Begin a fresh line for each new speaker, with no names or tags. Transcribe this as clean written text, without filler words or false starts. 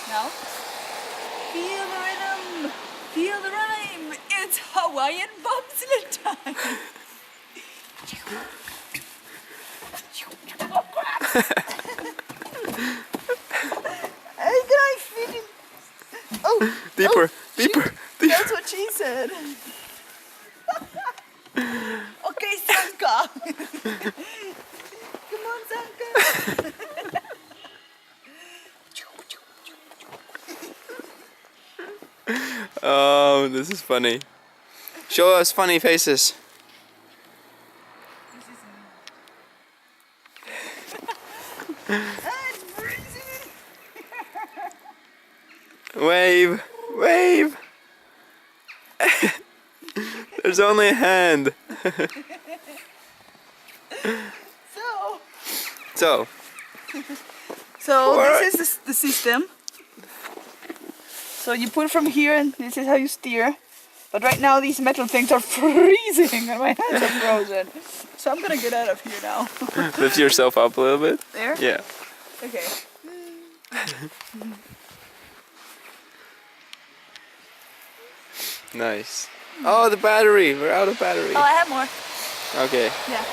Now, feel the rhythm, feel the rhyme. It's Hawaiian bobsled time. Oh crap! Hey guys, feeding. Oh,
Deeper,
oh,
deeper,
shoot.
deeper.
That's what she said. Okay, Sanka. Come on, Sanka.
Oh, this is funny. Show us funny faces.
It's freezing.
Wave, wave. There's only a hand.
So
Alright.
this is the system. So you put it from here and this is how you steer. But right now these metal things are freezing and my hands are frozen. So I'm gonna get out of here now.
Lift yourself up a little bit.
There?
Yeah.
Okay.
Nice. Oh, the battery. We're out of battery.
Oh, I have more.
Okay.
Yeah.